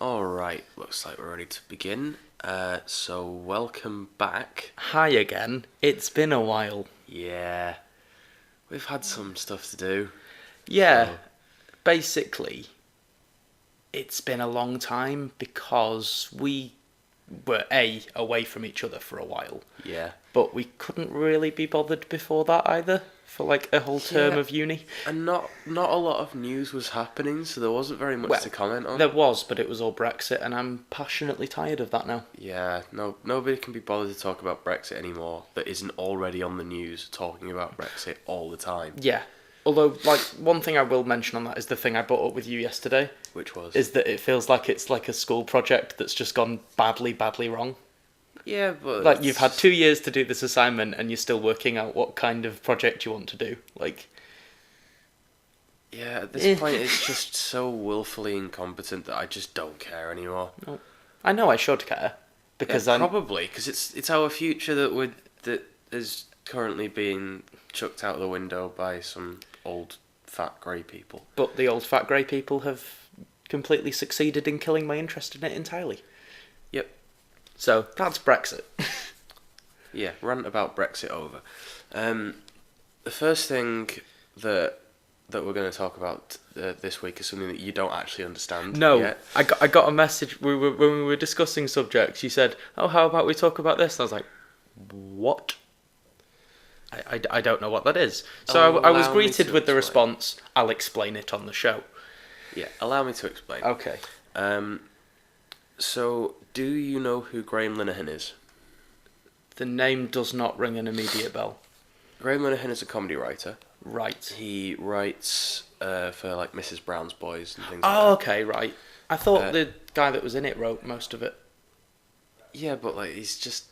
Alright, looks like we're ready to begin. So welcome back. Hi again. It's been a while. Yeah, we've had some stuff to do. Yeah, So, basically, it's been a long time because we were away from each other for a while, yeah. but we couldn't really be bothered before that either for like a whole term Yeah, of uni. and not a lot of news was happening, so there wasn't very much Well, to comment on. there was, but it was all Brexit, and I'm passionately tired of that now. Yeah, nobody can be bothered to talk about Brexit anymore that isn't already on the news talking about Brexit all the time. Yeah. Although, like, one thing I will mention on that is the thing I brought up with you yesterday, Which was? is that it feels like it's like a school project that's just gone badly, badly wrong. Yeah, but Like, you've had 2 years to do this assignment and you're still working out what kind of project you want to do. Like, yeah, at this point it's just so willfully incompetent that I just don't care anymore. no. I know I should care because Yeah, I'm. probably because it's our future that is currently being chucked out the window by some old fat grey people. But the old fat grey people have completely succeeded in killing my interest in it entirely. Yep. So that's Brexit. Yeah, rant about Brexit over. The first thing that we're going to talk about this week is something that you don't actually understand No, yet. I got a message when we were discussing subjects. You said, "Oh, how about we talk about this?" And I was like, "What?" I don't know what that is. So I was Allow me greeted to with the explain. response, "I'll explain it on the show." Yeah, allow me to explain. Okay. So, do you know who Graham Linehan is? The name does not ring an immediate bell. Graham Linehan is a comedy writer. Right. He writes for like Mrs. Brown's Boys and things like Oh, that. okay, right. I thought Uh, the guy that was in it wrote most of it. Yeah, but like he's just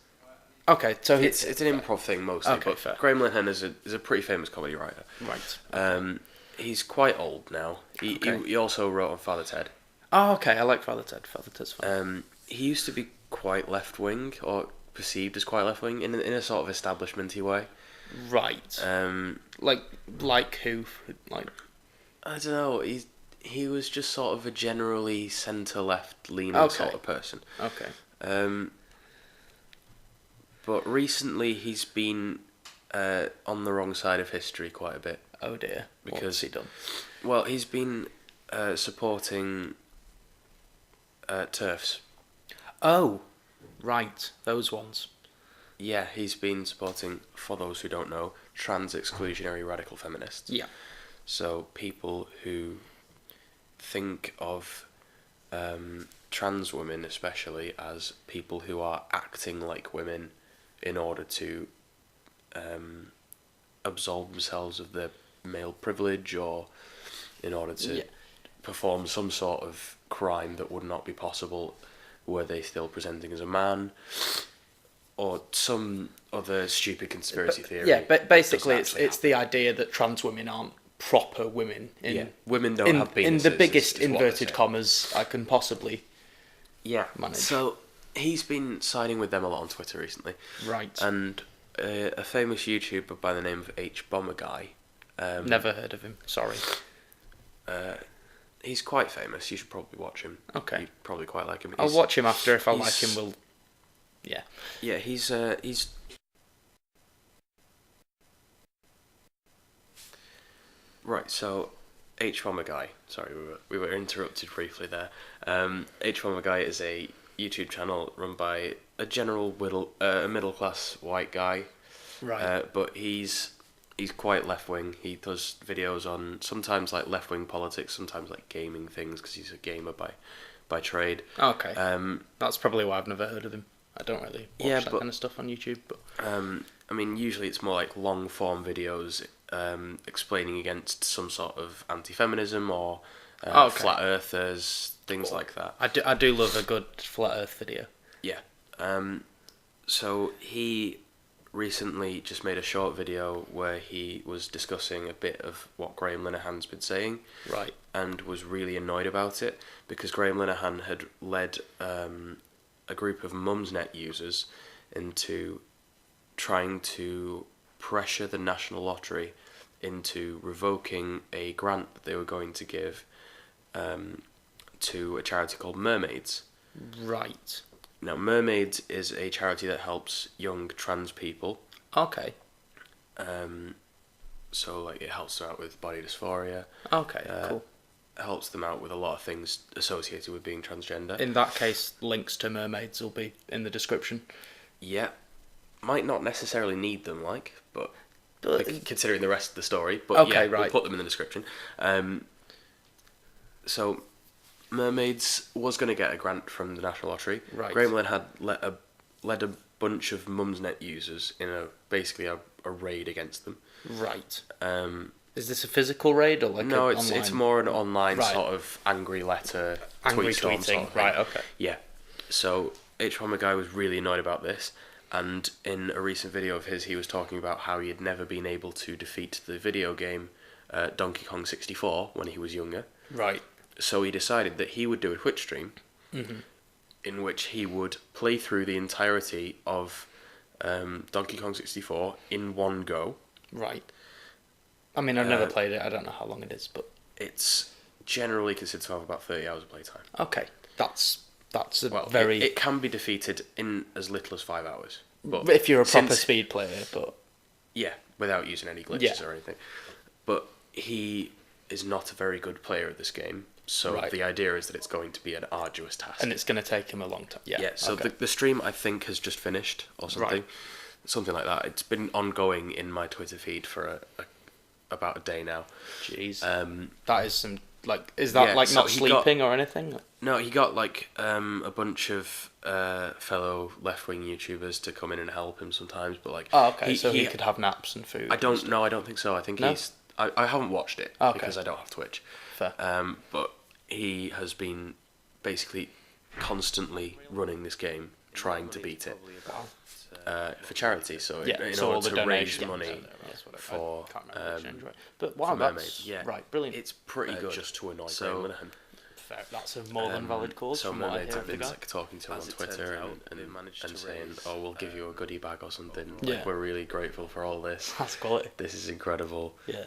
Okay, so it's an improv thing mostly. Okay, but fair. Graham Linehan is a pretty famous comedy writer. right. He's quite old now. Okay. He also wrote on Father Ted. Oh, okay. I like Father Ted. Father Ted's fun. He used to be quite left wing or perceived as quite left wing in a sort of establishmenty way. Right. Like who? Like. I don't know. He was just sort of a generally centre left leaning Okay. sort of person. Okay. But recently he's been on the wrong side of history quite a bit. Oh dear. Because What's he done? Well, he's been supporting TERFs. Oh, right. Those ones. Yeah, he's been supporting, for those who don't know, trans exclusionary radical feminists. Yeah. So people who think of trans women especially as people who are acting like women in order to absolve themselves of their male privilege or in order to Yeah. perform some sort of crime that would not be possible were they still presenting as a man or some other stupid conspiracy theory. Yeah, but basically, that it's doesn't actually the idea that trans women aren't proper women. Yeah, women don't have penises. In the biggest is what they inverted say. commas I can possibly. Yeah. manage. So he's been siding with them a lot on Twitter recently, Right. and a famous YouTuber by the name of Hbomberguy. Never heard of him. Sorry. He's quite famous. You should probably watch him. Okay. You'd probably quite like him. I'll watch him after. If I like he's- him, we'll. Yeah. Yeah, he's right. So Hbomberguy. Sorry, we were interrupted briefly there. Hbomberguy is a YouTube channel run by a middle class white guy. Right. But he's quite left wing. He does videos on sometimes like left wing politics, sometimes like gaming things because he's a gamer by trade. Okay. Um, That's probably why I've never heard of him. I don't really watch Yeah, that but- kind of stuff on YouTube. But I mean, usually it's more like long form videos explaining against some sort of anti-feminism or Okay. flat earthers, things like that. I do love a good flat Earth video. Yeah. So he recently just made a short video where he was discussing a bit of what Graham Linehan's been saying Right. and was really annoyed about it because Graham Linehan had led a group of Mumsnet users into trying to pressure the National Lottery into revoking a grant that they were going to give to a charity called Mermaids. Right. Now, Mermaids is a charity that helps young trans people. Okay. So, like, it helps them out with body dysphoria. Okay, cool. Helps them out with a lot of things associated with being transgender. In that case, links to Mermaids will be in the description. Yeah. Might not necessarily need them, but considering the rest of the story. But okay, yeah, right. we'll put them in the description. So, Mermaids was going to get a grant from the National Lottery. Right. Graham had led a bunch of Mumsnet users in basically a raid against them. Right. Is this a physical raid or like no? Online? It's more an online right. sort of angry letter, angry tweeting. Sort of right? Okay. Yeah. So Hbomberguy was really annoyed about this, and in a recent video of his, he was talking about how he had never been able to defeat the video game Donkey Kong 64 when he was younger. Right. So he decided that he would do a Twitch stream, in which he would play through the entirety of Donkey Kong 64 in one go. Right. I mean, I've never played it. I don't know how long it is, but it's generally considered to have about 30 hours of playtime. Okay, that's a Well, very. It can be defeated in as little as 5 hours. But if you're a proper speed player, but yeah, without using any glitches or anything. But he is not a very good player at this game, so the idea is that it's going to be an arduous task. And it's going to take him a long time. Yeah. Yeah. So the stream I think has just finished or something, something like that. It's been ongoing in my Twitter feed for about a day now. Jeez. That is some like. Is that like so not sleeping or anything? No, he got like a bunch of fellow left-wing YouTubers to come in and help him sometimes, but like. Oh, okay. He could have naps and food. I don't know. I don't think so. I think he's. I haven't watched it because I don't have Twitch. Fair. But he has been basically constantly running this game, trying to beat it. For charity, so in order to raise money for but wow, Mermaids. Yeah, right, brilliant. It's pretty good. Just to annoy Graham Linehan. Fair. That's a more than valid cause. So from what I Mermaids hear have been like talking to him on Twitter and saying, "Oh, we'll give you a goodie bag or something. Like, we're really grateful for all this. That's quality. This is incredible." Yeah.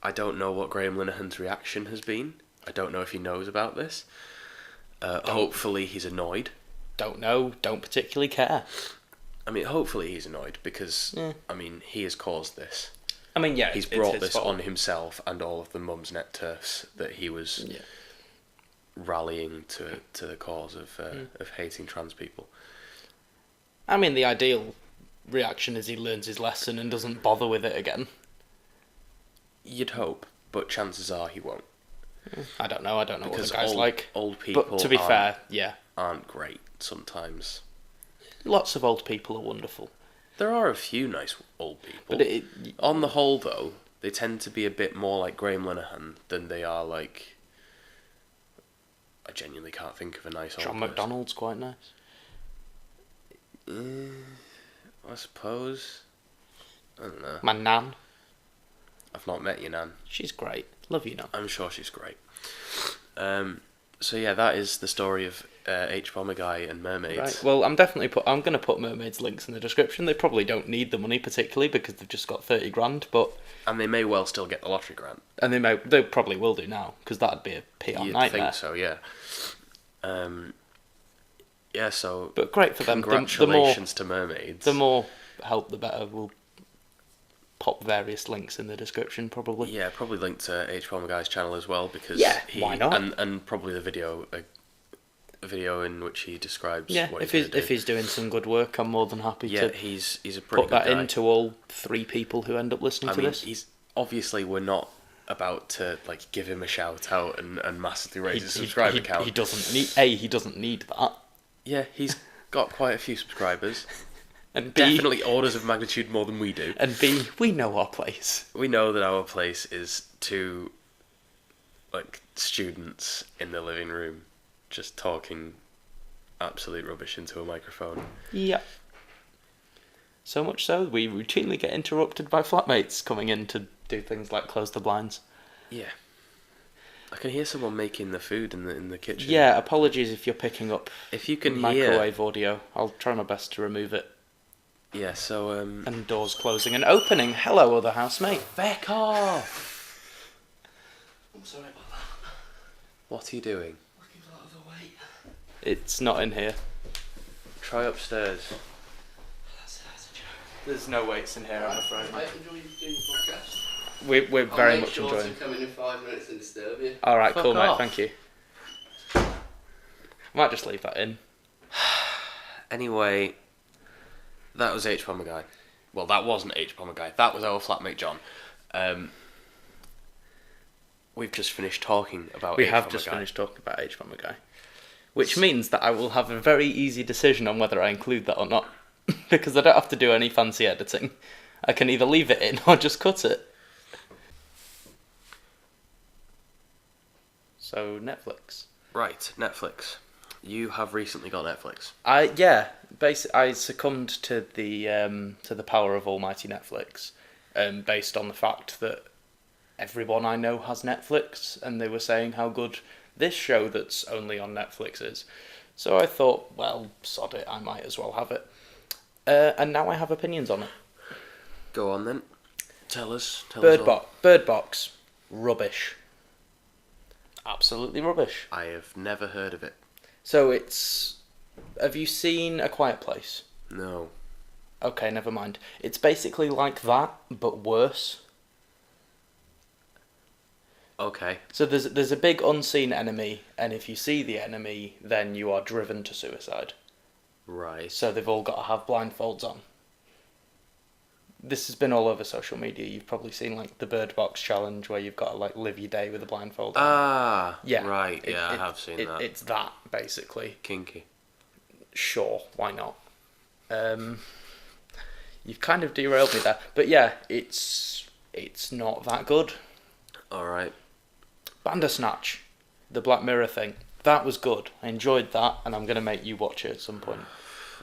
I don't know what Graham Linehan's reaction has been. I don't know if he knows about this. Hopefully he's annoyed. Don't know. Don't particularly care. I mean, hopefully he's annoyed because, I mean, he has caused this. I mean, yeah, he's brought this on himself and all of the Mumsnet turfs that he was rallying to the cause of hating trans people. I mean, the ideal reaction is he learns his lesson and doesn't bother with it again. You'd hope, but chances are he won't. I don't know. Because what the guy's like. Old people, but to be fair, aren't great sometimes. Lots of old people are wonderful. There are a few nice old people. But on the whole, though, they tend to be a bit more like Graham Linehan than they are like. I genuinely can't think of a nice old John person. McDonald's quite nice. I suppose. I don't know. My nan. I've not met your nan. She's great. Love you, nan. I'm sure she's great. So yeah, that is the story of Hbomberguy and Mermaids. Right. Well, I'm going to put Mermaids links in the description. They probably don't need the money particularly because they've just got 30 grand, but and they may well still get the lottery grant. And they probably will do now because that'd be a PR You'd nightmare. think so, yeah. Yeah. So. But great for them. Congratulations to Mermaids. The more help, the better. We'll pop various links in the description, probably. Yeah, probably link to Hbomberguy's channel as well because why not? And probably the video, a video in which he describes. What if he's doing some good work, I'm more than happy to. Yeah, he's a pretty put good that guy. into all 3 people who end up listening to this. He's obviously we're not about to like give him a shout out and massively raise his subscriber count. He doesn't need that. Yeah, he's got quite a few subscribers. And B, definitely orders of magnitude more than we do. And B, we know our place. We know that our place is 2 like students in the living room just talking absolute rubbish into a microphone. Yeah. So much so, we routinely get interrupted by flatmates coming in to do things like close the blinds. Yeah. I can hear someone making the food in the kitchen. Yeah, apologies if you're picking up if you can microwave audio. I'll try my best to remove it. Yeah, so and doors closing and opening. Hello, other housemate. Feck off! I'm sorry about What are you doing? Looking for that other weight. It's not in here. Try upstairs. That's a joke. There's no weights in here, I'm afraid. I enjoy doing the podcast. We're I'll very make much sure enjoying. to come in 5 minutes and disturb you. All right, Fuck cool, off. mate. Thank you. I might just leave that in. Anyway, that was Hbomberguy. Well, that wasn't Hbomberguy. That was our flatmate John. We've just finished talking about We have Hbomberguy. just finished talking about Hbomberguy, which means that I will have a very easy decision on whether I include that or not, because I don't have to do any fancy editing. I can either leave it in or just cut it. So Netflix. Right, Netflix. You have recently got Netflix. I succumbed to the power of almighty Netflix, based on the fact that everyone I know has Netflix, and they were saying how good this show that's only on Netflix is. So I thought, well, sod it, I might as well have it. And now I have opinions on it. Go on then. Tell us. Bird Box, rubbish. Absolutely rubbish. I have never heard of it. So it's... Have you seen A Quiet Place? No. Okay, never mind. It's basically like that, but worse. Okay. So there's a big unseen enemy, and if you see the enemy, then you are driven to suicide. Right. So they've all got to have blindfolds on. This has been all over social media. You've probably seen like the Bird Box challenge where you've got to like live your day with a blindfold on. Ah. Yeah. Right. Yeah, I have seen that. It's that basically. Kinky. Sure, why not? You've kind of derailed me there, but yeah, it's not that good. All right. Bandersnatch, the Black Mirror thing, that was good. I enjoyed that, and I'm gonna make you watch it at some point.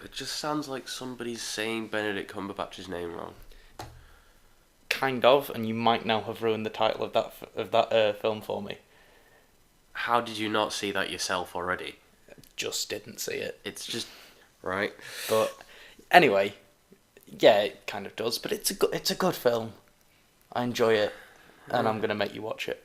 It just sounds like somebody's saying Benedict Cumberbatch's name wrong. Kind of, and you might now have ruined the title of that film for me. How did you not see that yourself already? Just didn't see it. It's just right. But anyway, yeah, it kind of does. But it's a good film. I enjoy it, and I'm gonna make you watch it.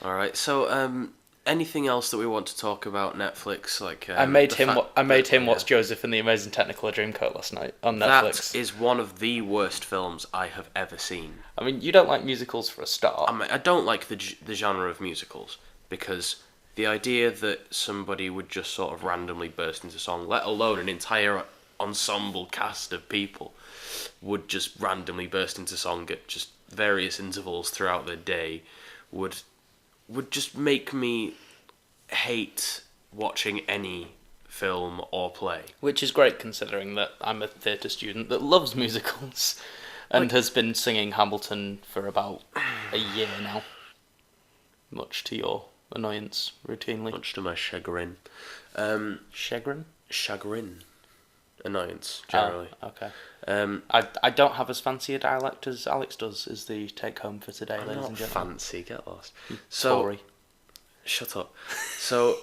All right. So, anything else that we want to talk about Netflix? Like I made him watch Joseph and the Amazing Technicolor Dreamcoat last night on Netflix. That is one of the worst films I have ever seen. I mean, you don't like musicals for a start. I don't like the genre of musicals because the idea that somebody would just sort of randomly burst into song, let alone an entire ensemble cast of people, would just randomly burst into song at just various intervals throughout the day, would just make me hate watching any film or play. Which is great considering that I'm a theatre student that loves musicals and has been singing Hamilton for about a year now. Much to your annoyance, routinely. Much to my chagrin. Chagrin? Chagrin. Annoyance, generally. Oh, okay. I don't have as fancy a dialect as Alex does, is the take home for today, I'm ladies not and gentlemen. fancy, get lost. Sorry. Shut up. So,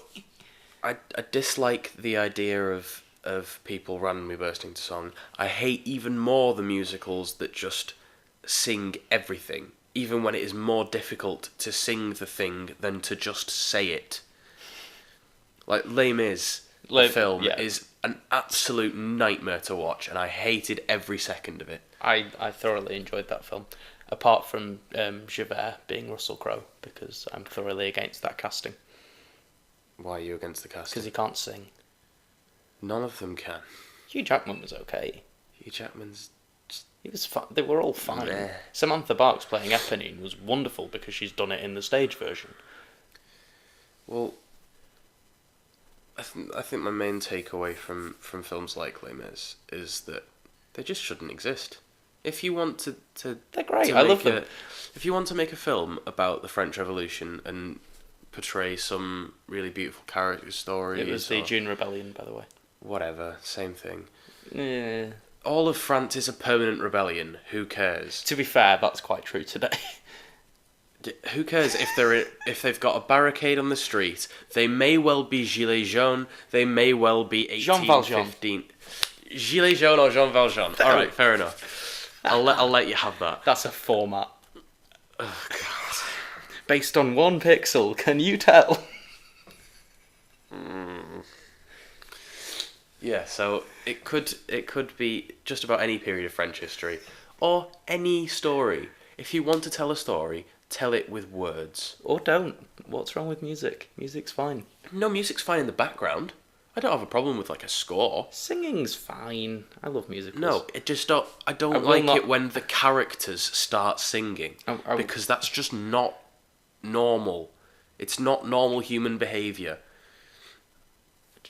I dislike the idea of people randomly bursting into song. I hate even more the musicals that just sing everything, even when it is more difficult to sing the thing than to just say it. Like Les Mis, the film, is an absolute nightmare to watch, and I hated every second of it. I thoroughly enjoyed that film. Apart from Javert being Russell Crowe, because I'm thoroughly against that casting. Why are you against the casting? Because he can't sing. None of them can. Hugh Jackman was okay. Hugh Jackman's... He was fine. They were all fine. Meh. Samantha Barks playing Eponine was wonderful because she's done it in the stage version. Well, I think my main takeaway from films like Les Mis is that they just shouldn't exist. If you want to They're great. I love them. If you want to make a film about the French Revolution and portray some really beautiful character story, It was the June Rebellion, by the way. Whatever, same thing. Yeah. All of France is a permanent rebellion. Who cares? To be fair, that's quite true today. Who cares if they've got a barricade on the street? They may well be Gilets jaunes. They may well be Jean Valjean. 1815. Gilets jaunes or Jean Valjean. All right, fair enough. I'll let you have that. That's a format. Oh God. based on 1 pixel. Can you tell? Yeah, so it could be just about any period of French history, or any story. If you want to tell a story, tell it with words. Or don't. What's wrong with music? Music's fine. No, music's fine in the background. I don't have a problem with like a score. Singing's fine. I love musicals. No, it just don't. I don't will like not- it when the characters start singing because that's just not normal. It's not normal human behaviour.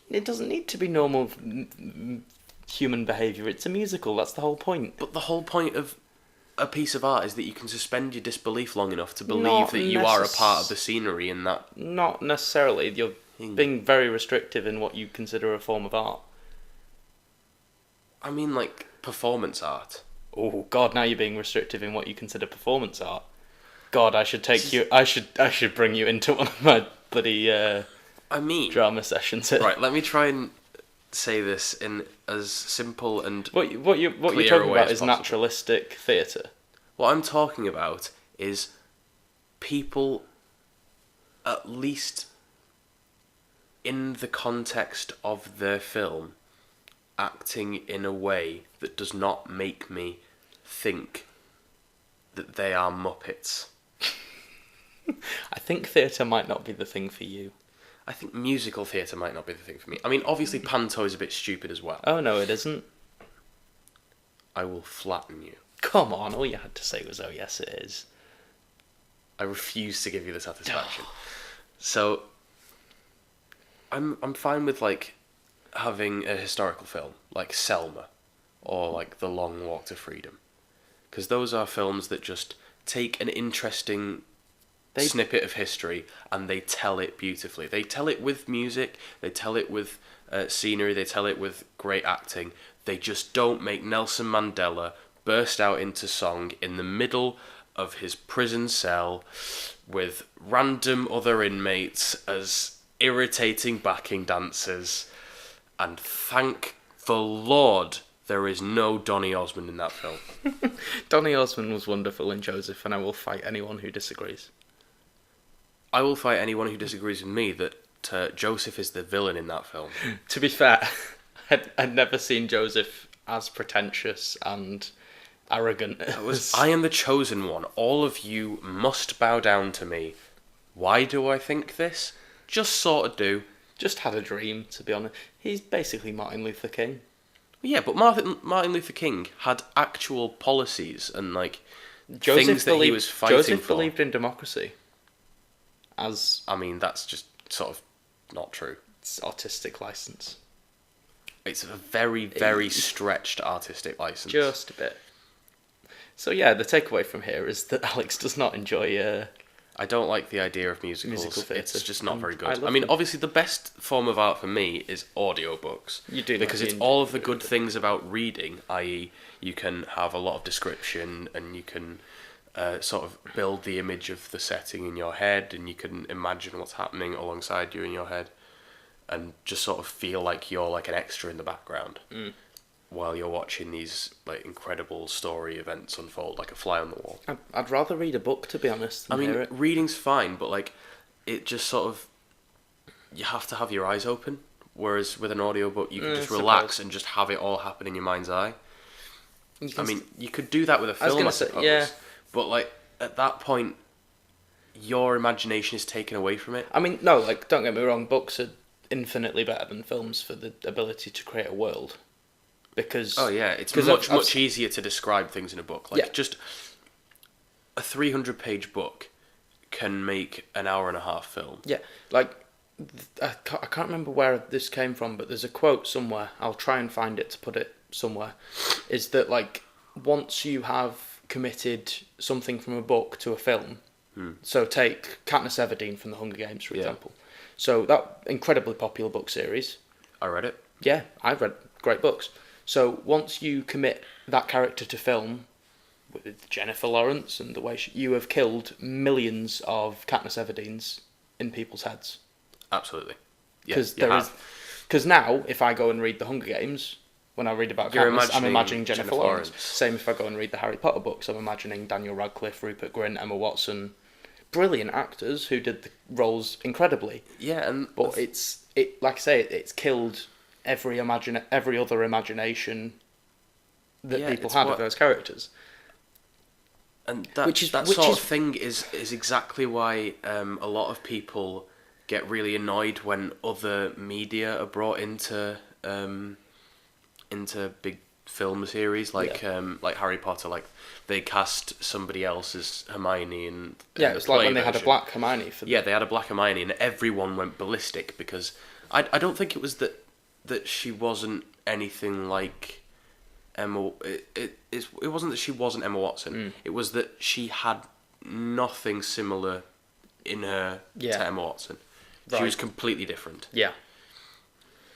It doesn't need to be normal human behaviour. It's a musical. That's the whole point. But the whole point of a piece of art is that you can suspend your disbelief long enough to believe Not that you are a part of the scenery in that. Not necessarily. You're being very restrictive in what you consider a form of art. I mean, like performance art. Oh God! Now you're being restrictive in what you consider performance art. God, I should take you. I should bring you into one of my bloody I mean, drama sessions here. right. Let me try and say this in as simple and What you're clear talking a way about as is possible. naturalistic theatre. What I'm talking about is people, at least in the context of their film, acting in a way that does not make me think that they are Muppets. I think theatre might not be the thing for you. I think musical theatre might not be the thing for me. I mean, obviously Panto is a bit stupid as well. Oh no, it isn't. I will flatten you. Come on, all you had to say was, "Oh yes, it is." I refuse to give you the satisfaction. So, I'm fine with like having a historical film like Selma or like The Long Walk to Freedom, because those are films that just take an interesting snippet of history and they tell it beautifully. They tell it with music, they tell it with scenery, they tell it with great acting. They just don't make Nelson Mandela burst out into song in the middle of his prison cell with random other inmates as irritating backing dancers. And thank the Lord there is no Donny Osmond in that film. Donny Osmond was wonderful in Joseph, and I will fight anyone who disagrees. I will fight anyone who disagrees with me that Joseph is the villain in that film. To be fair, I'd never seen Joseph as pretentious and arrogant. I am the chosen one. All of you must bow down to me. Why do I think this? Just sort of do. Just had a dream, to be honest. He's basically Martin Luther King. Yeah, but Martin Luther King had actual policies and like things that he was fighting Joseph for. believed in democracy. I mean, that's just sort of not true. It's artistic license. It's a very, very stretched artistic license. Just a bit. So yeah, the takeaway from here is that Alex does not enjoy I don't like the idea of musicals. Musical theatre. It's just not very I good. love I mean, them. obviously the best form of art for me is audiobooks. You do because like it's the all of the good things about reading, i.e. you can have a lot of description and you can sort of build the image of the setting in your head and you can imagine what's happening alongside you in your head and just sort of feel like you're like an extra in the background while you're watching these like incredible story events unfold like a fly on the wall. I'd rather read a book, to be honest, than I mean, hear it. reading's fine, but like it just sort of you have to have your eyes open, whereas with an audiobook you can just relax and just have it all happen in your mind's eye. I mean, you could do that with a film, I suppose. Yeah. But like at that point, your imagination is taken away from it. I mean, no, like, don't get me wrong, books are infinitely better than films for the ability to create a world. Because... Oh yeah, it's 'cause much easier to describe things in a book. Like, Yeah. just a 300-page book can make an hour and a half film. Yeah, like, I can't remember where this came from, but there's a quote somewhere, I'll try and find it to put it somewhere, is that, like, once you have committed something from a book to a film, so take Katniss Everdeen from the Hunger Games, for example. So that incredibly popular book series. I read it. Yeah, I've read great books. So once you commit that character to film, with Jennifer Lawrence and the way you have killed millions of Katniss Everdeens in people's heads. Absolutely. Because Yeah, now, if I go and read the Hunger Games, when I read about You're Katniss, I'm imagining imagining Jennifer Lawrence. Lawrence. Same if I go and read the Harry Potter books, I'm imagining Daniel Radcliffe, Rupert Grint, Emma Watson, brilliant actors who did the roles incredibly. Yeah, and But like I say, it's killed every other imagination that Yeah, people it's had what- of those characters. and that Which is- that which sort is- of thing is exactly why a lot of people get really annoyed when other media are brought into big film series like Harry Potter. Like they cast somebody else as Hermione in Yeah, the it's like when play they had a version. black Hermione for Yeah, they had a black Hermione, and everyone went ballistic because I don't think it was that she wasn't anything like Emma. It wasn't that she wasn't Emma Watson. It was that she had nothing similar in her Yeah. to Emma Watson. She Right. was completely different, Yeah.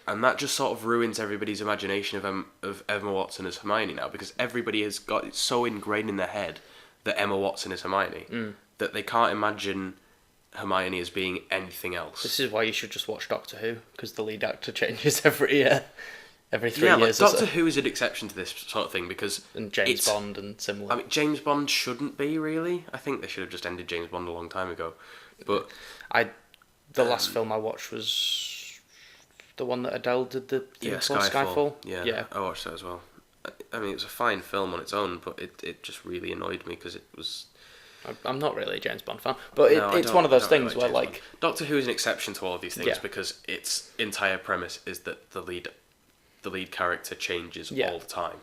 and that just sort of ruins everybody's imagination of Emma Watson as Hermione now, because everybody has got it so ingrained in their head that Emma Watson is Hermione that they can't imagine Hermione as being anything else. This is why you should just watch Doctor Who, because the lead actor changes every 3 Yeah, like years or Doctor so. Who is an exception to this sort of thing because And James it's- Bond and similar. I mean, James Bond shouldn't be really. I think they should have just ended James Bond a long time ago. But The last film I watched was the one that Adele did the theme yeah, for, Skyfall. Skyfall. Yeah, I watched that as well. I mean, it was a fine film on its own, but it just really annoyed me because it was. I'm not really a James Bond fan, but No, I it's don't- one of I those don't really things where James like Bond. Doctor Who is an exception to all of these things Yeah. because its entire premise is that the lead character changes Yeah. all the time.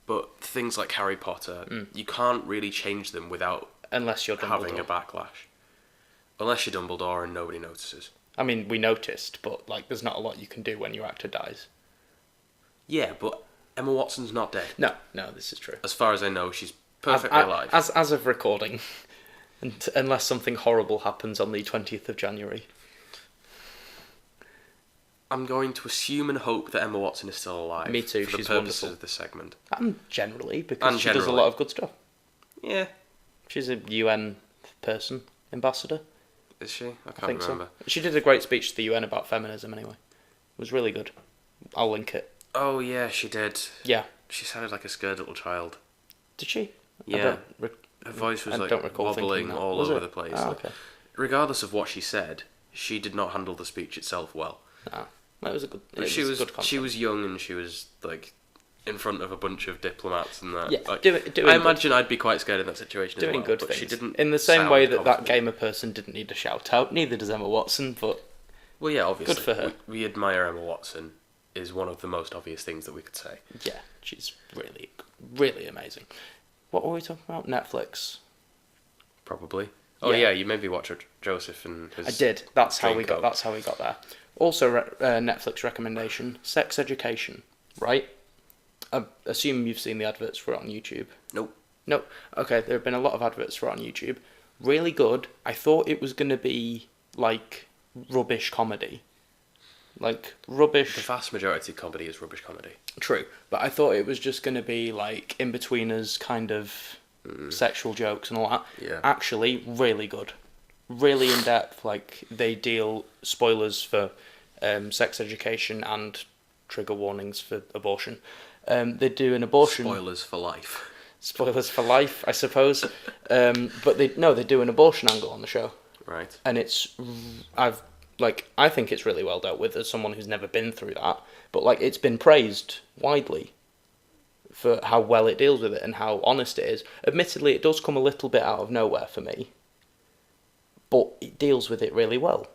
But things like Harry Potter, Mm. you can't really change them without unless you're having a Dumbledore. backlash. Unless you're Dumbledore and nobody notices. I mean, we noticed, but like, there's not a lot you can do when your actor dies. Yeah, but Emma Watson's not dead. No, this is true. As far as I know, she's perfectly alive. As of recording, and unless something horrible happens on the 20th of January. I'm going to assume and hope that Emma Watson is still alive. Me too, For the she's purposes wonderful. of this segment. And generally, because And she does a generally. lot of good stuff. Yeah, She's a UN person, ambassador. is she? I I can't think remember. so. She did a great speech to the UN about feminism anyway. It was really good. I'll link it. Oh yeah, she did. Yeah. She sounded like a scared little child. Did she? I Yeah. don't rec- Her voice was I like don't recall thinking wobbling that. all Was over it? the place. Ah, okay. Regardless of what she said, she did not handle the speech itself well. Ah, that was a good. But It she was good content. she was young and she was like in front of a bunch of diplomats and that. Yeah, Like, doing I good. imagine I'd be quite scared in that situation doing as well. good but things. she didn't. In the same sound way that confident. gamer person didn't need a shout out. Neither does Emma Watson, but Well, yeah, obviously. Good for her. We admire Emma Watson. Is one of the most obvious things that we could say. yeah, she's really, really amazing. What were we talking about? Netflix. Probably. Oh Yeah. yeah, you made me watch Joseph and his. I did. That's how we Dreamcoat. got. That's how we got there. Also, Netflix recommendation: Sex Education. Right. I assume you've seen the adverts for it on YouTube. Nope. No. Okay, there have been a lot of adverts for it on YouTube. Really good. I thought it was going to be like rubbish comedy. Like rubbish. The vast majority of comedy is rubbish comedy. True, but I thought it was just going to be like in-betweeners kind of sexual jokes and all that. Yeah. Actually, really good. Really in-depth, like they deal, spoilers for sex education and trigger warnings for abortion. They do an abortion... Spoilers for life. Spoilers for life, I suppose. But they do an abortion angle on the show. Right. And I think it's really well dealt with as someone who's never been through that, but like it's been praised widely for how well it deals with it and how honest it is. Admittedly, it does come a little bit out of nowhere for me, but it deals with it really well.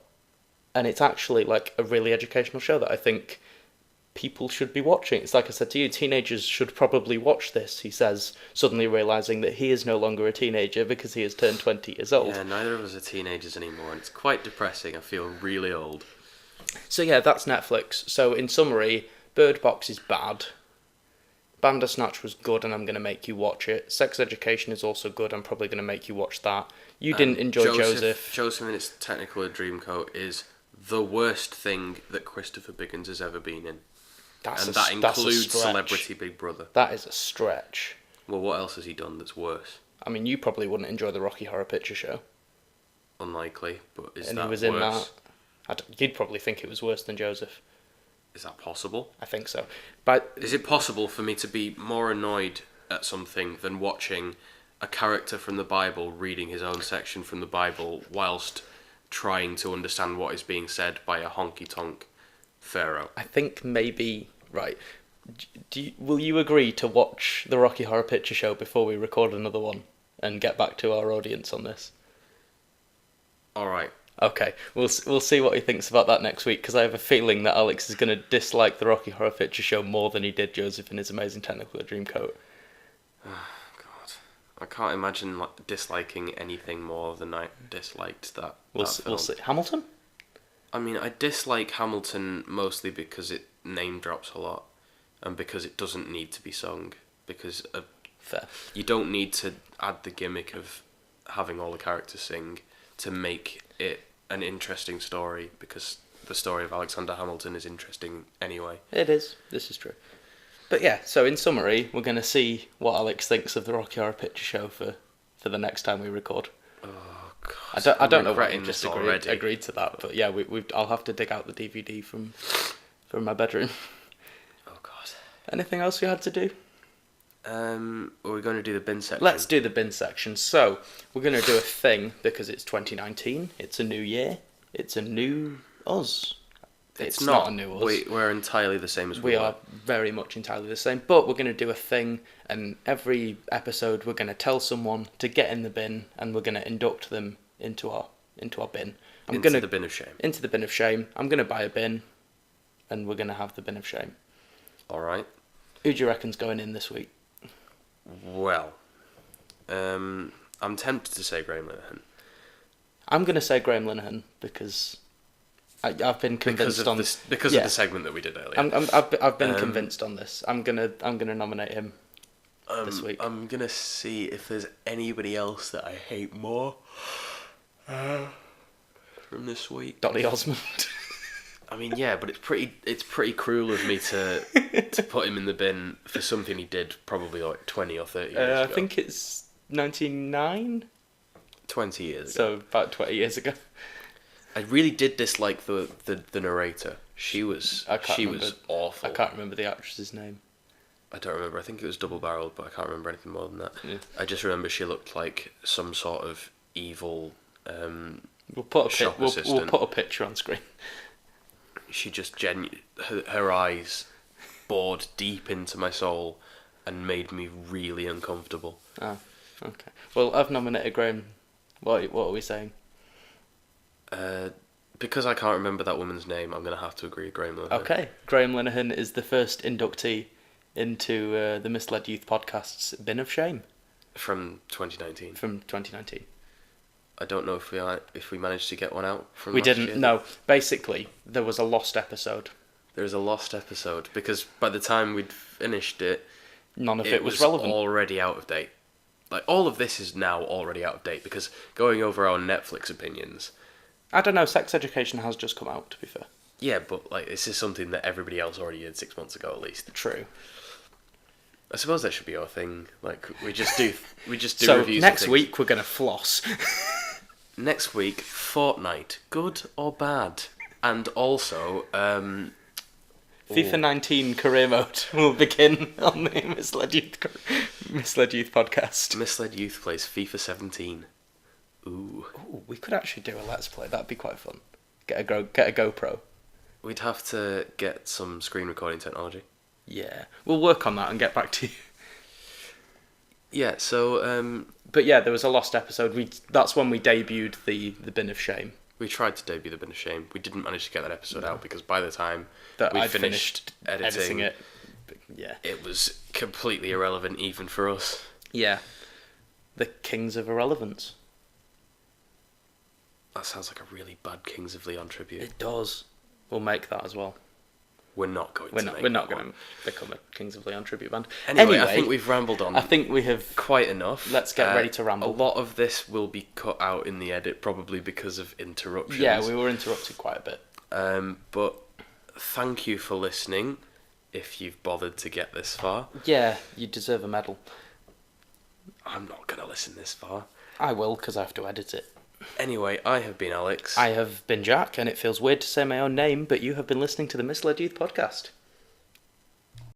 And it's actually like a really educational show that I think people should be watching. It's like I said to you, teenagers should probably watch this, he says, suddenly realising that he is no longer a teenager because he has turned 20 years old. Yeah, neither of us are teenagers anymore, and it's quite depressing. I feel really old. So yeah, that's Netflix. So in summary, Bird Box is bad. Bandersnatch was good and I'm going to make you watch it. Sex Education is also good, I'm probably going to make you watch that. You didn't enjoy Joseph. Joseph in its Technicolor Dreamcoat is the worst thing that Christopher Biggins has ever been in. That's And a, that that's a includes stretch. Celebrity Big Brother. That is a stretch. Well, what else has he done that's worse? I mean, you probably wouldn't enjoy the Rocky Horror Picture Show. Unlikely, but is And that he was worse? in that. You'd probably think it was worse than Joseph. Is that possible? I think so. But Is it possible for me to be more annoyed at something than watching a character from the Bible reading his own section from the Bible whilst trying to understand what is being said by a honky-tonk pharaoh. I think maybe... Right. Will you agree to watch the Rocky Horror Picture Show before we record another one and get back to our audience on this? Alright. Okay, we'll see what he thinks about that next week, because I have a feeling that Alex is going to dislike the Rocky Horror Picture Show more than he did Joseph in His Amazing Technicolor Dreamcoat. God. I can't imagine disliking anything more than I disliked that We'll film. see. Hamilton? I mean, I dislike Hamilton mostly because it name drops a lot and because it doesn't need to be sung. Because Fair. you don't need to add the gimmick of having all the characters sing to make it an interesting story, because the story of Alexander Hamilton is interesting anyway. It is. This is true. But yeah, so in summary, we're going to see what Alex thinks of the Rocky Horror Picture Show for the next time we record. Oh God! I don't know why we this just already. agreed to that, but yeah, I'll have to dig out the DVD from my bedroom. Oh God! Anything else we had to do? Are we going to do the bin section? Let's do the bin section. So we're going to do a thing because it's 2019. It's a new year. It's a new us. It's not a new us. We're entirely the same as We are very much entirely the same, but we're going to do a thing, and every episode we're going to tell someone to get in the bin, and we're going to induct them into our bin. Into the bin of shame. Into the bin of shame. I'm going to buy a bin, and we're going to have the bin of shame. All right. Who do you reckon's going in this week? Well, I'm tempted to say Graham Linehan. I'm going to say Graham Linehan because I've been convinced of the segment that we did earlier. I've been convinced on this. I'm gonna nominate him this week. I'm gonna see if there's anybody else that I hate more from this week. Donny Osmond. I mean, yeah, but it's pretty cruel of me to put him in the bin for something he did probably like 20 or 30 years ago. I think it's 99. 20 years So ago. about 20 years ago. I really did dislike the narrator. She was awful. I can't remember the actress's name. I don't remember. I think it was double-barreled, but I can't remember anything more than that. Yeah. I just remember she looked like some sort of evil We'll put shop we'll assistant. put a picture on screen. She just her eyes bored deep into my soul and made me really uncomfortable. Oh, okay. Well, I've nominated Graham. What are we saying? Because I can't remember that woman's name, I'm going to have to agree with Graham Linehan. Okay. Graham Linehan is the first inductee into the Misled Youth Podcast's Bin of Shame. From 2019. From 2019. I don't know if we managed to get one out from We last didn't, year. no. Basically, there was a lost episode. There was a lost episode, because by the time we'd finished it, None of it was relevant. Already out of date. Like, all of this is now already out of date, because going over our Netflix opinions... I don't know, Sex Education has just come out, to be fair. Yeah, but like this is something that everybody else already did 6 months ago at least. True. I suppose that should be our thing. Like we just do So reviews. next week we're gonna floss. Next week, Fortnite, good or bad, and also FIFA 19 career mode will begin on the Misled Youth podcast. Misled Youth plays FIFA 17. Ooh, We could actually do a Let's Play. That'd be quite fun. Get a GoPro. we'd have to get some screen recording technology. Yeah, we'll work on that and get back to you. Yeah, so But yeah, there was a lost episode. That's when we debuted the Bin of Shame. we tried to debut the Bin of Shame. We didn't manage to get that episode out because by the time That we I'd finished editing it. But yeah. it was completely irrelevant even for us. Yeah. The Kings of Irrelevance. That sounds like a really bad Kings of Leon tribute. It does. We'll make that as well. We're not going We're to not. make We're not that going to become a Kings of Leon tribute band. Anyway, I think we've rambled on. I think we have. quite enough. Let's get ready to ramble. A lot of this will be cut out in the edit, probably because of interruptions. Yeah, we were interrupted quite a bit. But thank you for listening. If you've bothered to get this far, Yeah, you deserve a medal. I'm not gonna listen this far. I will, because I have to edit it. Anyway, I have been Alex. I have been Jack, and it feels weird to say my own name, but you have been listening to the Misled Youth Podcast.